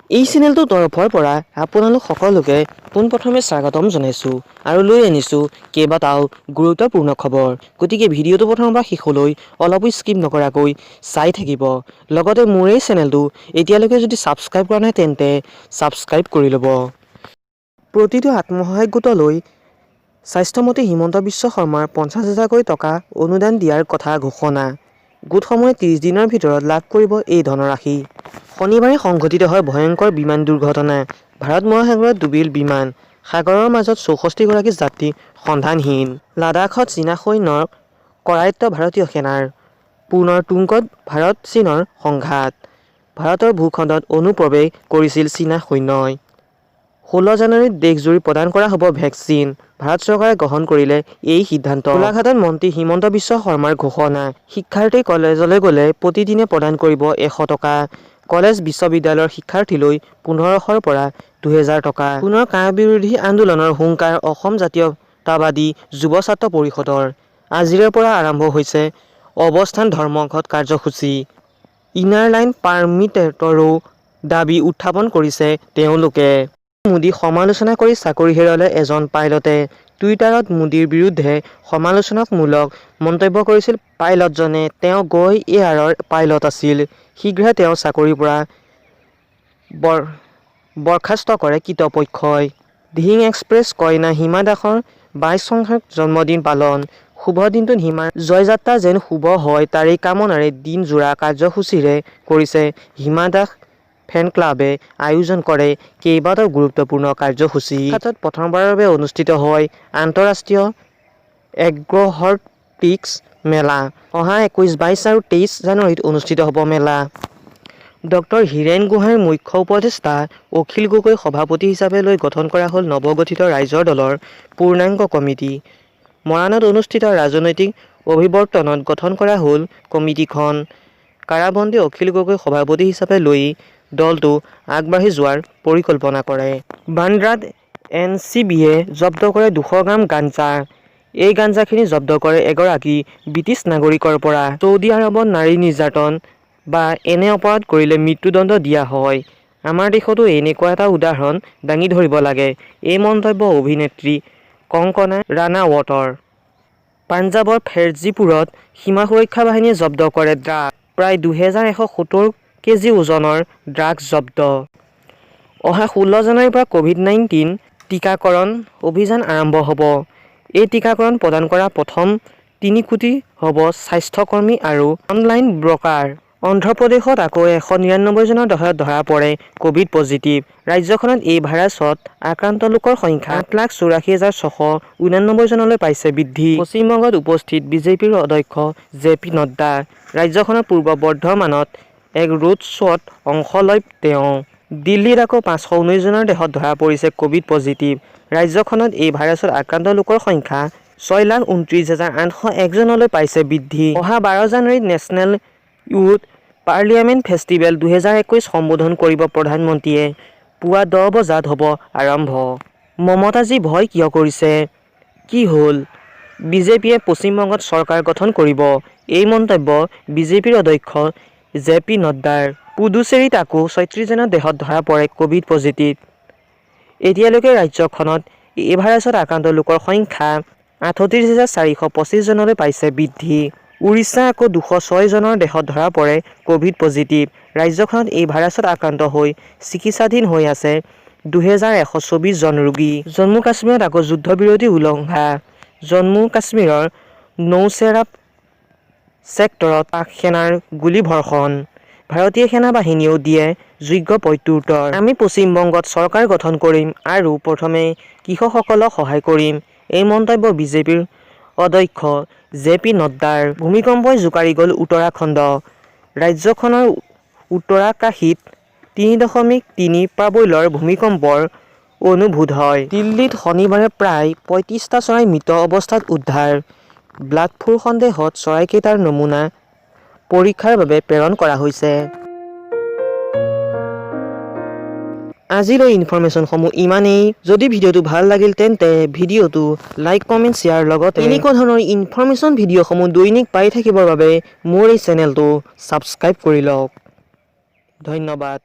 এই চেনেলটোৰ তৰফৰ পৰা আপোনালোক সকলোকে পোনপ্ৰথমে স্বাগতম জনাইছোঁ আৰু লৈ আনিছোঁ কেইবাটাও গুৰুত্বপূৰ্ণ খবৰ। গতিকে ভিডিঅ'টো প্ৰথমৰ পৰা শেষলৈ অলপো স্কিপ নকৰাকৈ চাই থাকিব। লগতে মোৰ এই চেনেলটো এতিয়ালৈকে যদি ছাবস্ক্ৰাইব কৰা নাই তেন্তে ছাবস্ক্ৰাইব কৰি ল'ব। প্ৰতিটো আত্মসহায়ক গোটলৈ স্বাস্থ্যমন্ত্ৰী হিমন্ত বিশ্ব শৰ্মাৰ 50,000কৈ টকা অনুদান দিয়াৰ কথা ঘোষণা। গোটসমূহে 30 দিনৰ ভিতৰত লাভ কৰিব এই ধনৰাশি। শনিবাৰে সংঘটিত হয় ভয়ংকৰ বিমান দুৰ্ঘটনা। ভাৰত মহাসাগৰত ডুবিল বিমান। সাগৰৰ মাজত 64গৰাকী যাত্ৰী সন্ধানহীন। লাডাখত চীনা সৈন্যৰ কৰায়ত্ব ভাৰতীয় সেনাৰ। পুনৰ তুংগত ভাৰত-চীনৰ সংঘাত। ভাৰতৰ ভূখণ্ডত অনুপ্ৰৱেশ কৰিছিল চীনা সৈন্যই। 16 জানুৱাৰীত দেশজুৰি প্ৰদান কৰা হ'ব ভেকচিন। ভাৰত চৰকাৰে গ্ৰহণ কৰিলে এই সিদ্ধান্ত। গোলাঘাটত মন্ত্ৰী হিমন্ত বিশ্ব শৰ্মাৰ ঘোষণা। শিক্ষাৰ্থী কলেজলৈ গ'লে প্ৰতিদিনে প্ৰদান কৰিব 100 টকা। কলেজ বিশ্ববিদ্যালয়ৰ শিক্ষাৰ্থীলৈ 1500ৰ পৰা 2000 টকা। পুনৰ কা বিৰোধী আন্দোলনৰ হুংকাৰ অসম জাতীয়তাবাদী যুৱ ছাত্ৰ পৰিষদৰ। আজিৰে পৰা আৰম্ভ হৈছে অৱস্থান ধৰ্মঘট কাৰ্যসূচী। ইনাৰ লাইন পাৰ্মিটৰো দাবী উত্থাপন কৰিছে তেওঁলোকে। মোদীক সমালোচনা কৰি চাকৰি হেৰুৱালে এজন পাইলটে। টুইটাৰত মোদীৰ বিৰুদ্ধে সমালোচনামূলক মন্তব্য কৰিছিল পাইলটজনে। তেওঁ গৈ এয়াৰৰ পাইলট আছিল। শীঘ্ৰে তেওঁৰ চাকৰিৰ পৰা বৰ্খাস্ত কৰে কৰ্তৃপক্ষই। ধিং এক্সপ্ৰেছ কন্যা হিমা দাসৰ 22 সংখ্যক জন্মদিন পালন। শুভ দিনটোত হিমাৰ জয়যাত্ৰা যেন শুভ হয় তাৰেই কামনাৰে দিনজোৰা কাৰ্যসূচীৰে কৰিছে হিমা দাস ফেন ক্লাবে আয়োজন কৰে কেইবাটাও গুৰুত্বপূৰ্ণ কাৰ্যসূচী। ক্ষেত্ৰত প্ৰথমবাৰৰ বাবে অনুষ্ঠিত হয় আন্তঃৰাষ্ট্ৰীয় এগ্ৰ'হৰ্টিক্স মেলা। অহা 21, 22 আৰু 23 জানুৱাৰীত অনুষ্ঠিত হ'ব মেলা। ডক্টৰ হীৰেন গোহাঁইৰ মুখ্য উপদেষ্টা অখিল গগৈ সভাপতি হিচাপে লৈ গঠন কৰা হ'ল নৱগঠিত ৰাইজৰ দলৰ পূৰ্ণাংগ কমিটি। মৰাণত অনুষ্ঠিত ৰাজনৈতিক অভিৱৰ্তনত গঠন কৰা হ'ল কমিটিখন। কাৰাবন্দী অখিল গগৈ সভাপতি হিচাপে লৈ দলটো আগবাঢ়ি যোৱাৰ পৰিকল্পনা কৰে। বান্দ্ৰাত এনচিবিয়ে জব্দ কৰে 200 গ্ৰাম গাঞ্জা। এই গাঞ্জাখিনি জব্দ কৰে এগৰাকী ব্ৰিটিছ নাগৰিকৰ পৰা। ছৌদি আৰৱত নাৰী নিৰ্যাতন বা এনে অপৰাধ কৰিলে মৃত্যুদণ্ড দিয়া হয়। আমাৰ দেশতো এনেকুৱা এটা উদাহৰণ দাঙি ধৰিব লাগে। এই মন্তব্য অভিনেত্ৰী কংকনা ৰাণাৱতৰ। পাঞ্জাৱৰ ফেৰজিপুৰত সীমা সুৰক্ষা বাহিনীয়ে জব্দ কৰে ড্ৰাগছ। প্ৰায় 2170 কেজি ওজনৰ ড্ৰাগছ জব্দ। অহা 16 জানুৱাৰীৰ পৰা ক'ভিড-19 টিকাকৰণ অভিযান আৰম্ভ হ'ব। এই টিকাকৰণ প্ৰদান কৰা প্ৰথম 3 কোটি হ'ব স্বাস্থ্যকৰ্মী আৰু অনলাইন ব্ৰকাৰ। অন্ধ্ৰপ্ৰদেশত আকৌ 199 জনৰ দেহত ধৰা পৰে ক'ভিড পজিটিভ। ৰাজ্যখনত এই ভাইৰাছত আক্ৰান্ত লোকৰ সংখ্যা 8,84,689 জনলৈ পাইছে বৃদ্ধি। পশ্চিমবংগত উপস্থিত বিজেপিৰ অধ্যক্ষ জে.পি. নড্ডা। ৰাজ্যখনৰ পূৰ্ব বৰ্ধমানত এক ৰোড শ্ব'ত অংশ লয় তেওঁ। দিল্লীত আকৌ 519 জনৰ দেহত ধৰা পৰিছে ক'ভিড পজিটিভ। ৰাজ্যখনত এই ভাইৰাছত আক্ৰান্ত লোকৰ সংখ্যা 6,29,801 জনলৈ পাইছে বৃদ্ধি। অহা 12 জানুৱাৰীত নেশ্যনেল ইউথ পাৰ্লিয়ামেণ্ট ফেষ্টিভেল 2021 সম্বোধন কৰিব প্ৰধানমন্ত্ৰীয়ে। পুৱা 10 বজাত হ'ব আৰম্ভ। মমতাজী ভয় কিয় কৰিছে? কি হ'ল? বিজেপিয়ে পশ্চিমবংগত চৰকাৰ গঠন কৰিব। এই মন্তব্য বিজেপিৰ অধ্যক্ষ জে.পি. নড্ডাৰ। পুডুচেৰীত আকৌ 36 জনৰ দেহত ধৰা পৰে ক'ভিড পজিটিভ। এতিয়ালৈকে ৰাজ্যখনত এই ভাইৰাছত আক্ৰান্ত লোকৰ সংখ্যা 38,425 জনলৈ পাইছে বৃদ্ধি। উৰিষ্যা আকৌ 206 জনৰ দেহত ধৰা পৰে ক'ভিড পজিটিভ। ৰাজ্যখনত এই ভাইৰাছত আক্ৰান্ত হৈ চিকিৎসাধীন হৈ আছে 2124 জন ৰোগী। জম্মু কাশ্মীৰত আকৌ যুদ্ধবিৰতি উলংঘা। জম্মু কাশ্মীৰৰ নৌচেৰা ছেক্টৰত পাক সেনাৰ গুলীবৰ্ষণ। ভাৰতীয় সেনা বাহিনীয়েও দিয়ে যোগ্য প্ৰত্যুত্তৰ। আমি পশ্চিমবংগত চৰকাৰ গঠন কৰিম আৰু প্ৰথমে কৃষকসকলক সহায় কৰিম। এই মন্তব্য বিজেপিৰ অধ্যক্ষ জে.পি. নড্ডাৰ। ভূমিকম্পই জোকাৰি গ'ল উত্তৰাখণ্ড। ৰাজ্যখনৰ উত্তৰাকাশীত 3.3 প্ৰাবল্যৰ ভূমিকম্পৰ অনুভূত হয়। দিল্লীত শনিবাৰে প্ৰায় 35টা চৰাই মৃত অৱস্থাত উদ্ধাৰ। বাৰ্ড ফ্লুৰ সন্দেহত চৰাইকেইটাৰ নমুনা পৰীক্ষাৰ বাবে প্ৰেৰণ কৰা হৈছে। আজিলৈ ইনফৰমেশ্যনসমূহ ইমানেই। যদি ভিডিঅ'টো ভাল লাগিল তেন্তে ভিডিঅ'টো লাইক, কমেণ্ট, শ্বেয়াৰ লগতে এনেকুৱা ধৰণৰ ইনফৰমেশ্যন ভিডিঅ'সমূহ দৈনিক পাই থাকিবৰ বাবে মোৰ এই চেনেলটো ছাবস্ক্ৰাইব কৰি লওক। ধন্যবাদ।